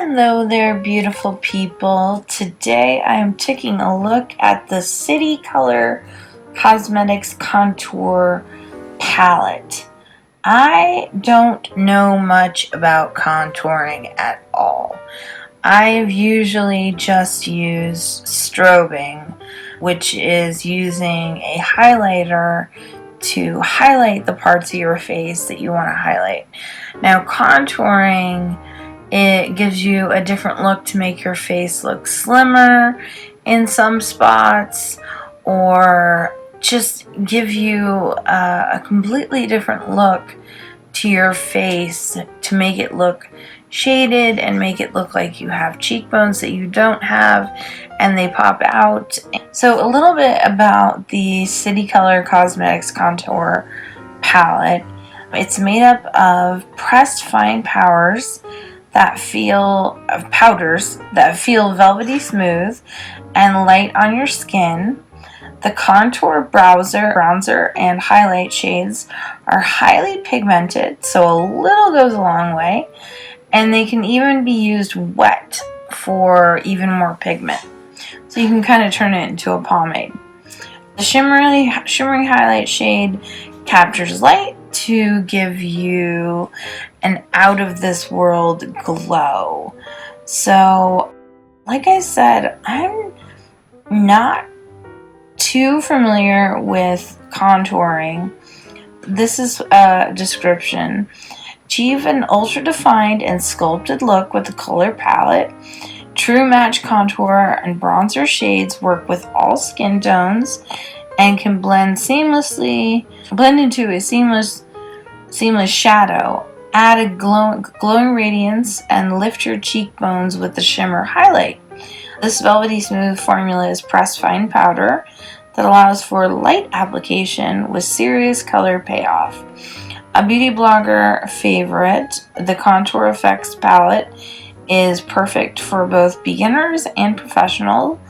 Hello there, beautiful people. Today I am taking a look at the City Color Cosmetics Contour Palette. I don't know much about contouring at all. I've usually just used strobing, which is using a highlighter to highlight the parts of your face that you want to highlight. Now, contouring, it gives you a different look to make your face look slimmer in some spots, or just give you a completely different look to your face to make it look shaded and make it look like you have cheekbones that you don't have and they pop out. So a little bit about the City Color Cosmetics Contour Palette. It's made up of pressed fine powders that feel velvety smooth and light on your skin. The contour bronzer and highlight shades are highly pigmented, so a little goes a long way, and they can even be used wet for even more pigment. So you can kind of turn it into a pomade. The shimmery highlight shade captures light to give you an out-of-this-world glow. So, like I said, I'm not too familiar with contouring. This is a description. Achieve an ultra-defined and sculpted look with the color palette. True match contour and bronzer shades work with all skin tones and can blend into a seamless shadow. Add a glowing radiance and lift your cheekbones with the shimmer highlight. This velvety smooth formula is pressed fine powder that allows for light application with serious color payoff. A beauty blogger favorite, the Contour Effects palette is perfect for both beginners and professional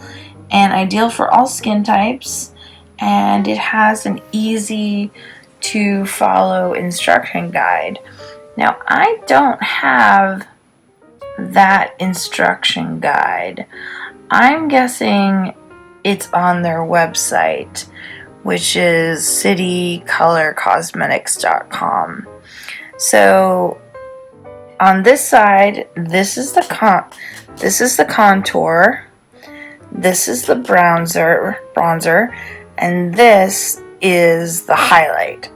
and ideal for all skin types, and it has an easy to follow instruction guide. Now, I don't have that instruction guide. I'm guessing it's on their website, which is citycolorcosmetics.com. So on this side, this is the contour, this is the bronzer, and this is the highlight.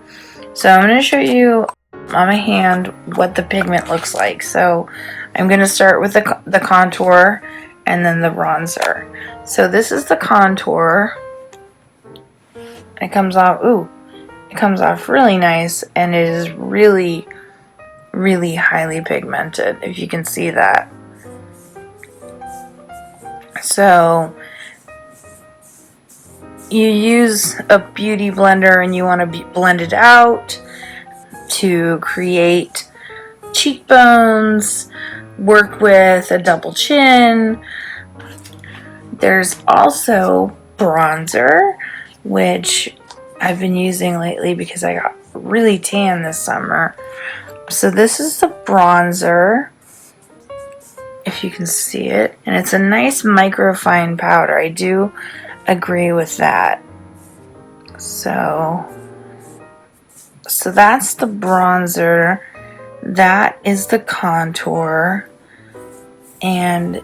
So I'm going to show you on my hand what the pigment looks like. So I'm going to start with the contour and then the bronzer. So this is the contour. It comes off really nice, and it is really, really highly pigmented, if you can see that. So you use a beauty blender and you want to blend it out to create cheekbones, work with a double chin. There's also bronzer, which I've been using lately because I got really tan this summer. So this is the bronzer, if you can see it, and it's a nice microfine powder. I do agree with that. So that's the bronzer. That is the contour, and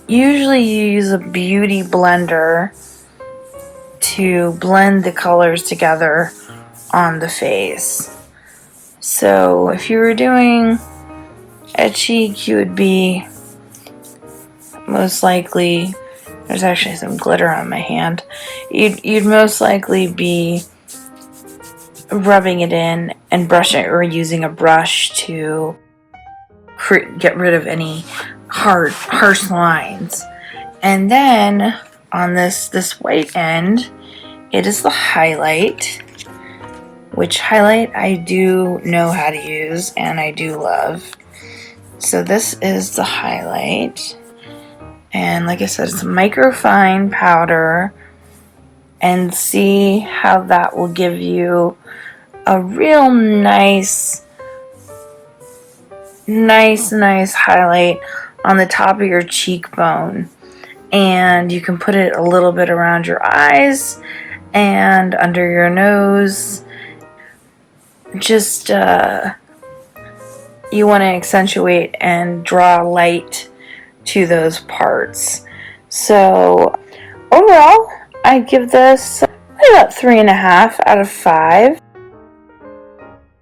usually you use a beauty blender to blend the colors together on the face. So if you were doing a cheek, you would be most likely, there's actually some glitter on my hand, you'd most likely be rubbing it in and brushing, or using a brush to get rid of any harsh lines. And then on this white end, it is the highlight, which highlight I do know how to use and I do love. So this is the highlight, and like I said, it's a microfine powder, and see how that will give you a real nice highlight on the top of your cheekbone. And you can put it a little bit around your eyes and under your nose. Just, you want to accentuate and draw light to those parts. So overall, I give this about 3.5 out of 5.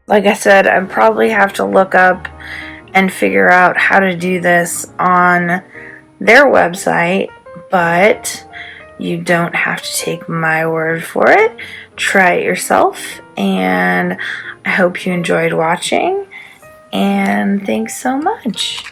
Like I said, I probably have to look up and figure out how to do this on their website, but you don't have to take my word for it. Try it yourself, and I hope you enjoyed watching, and thanks so much.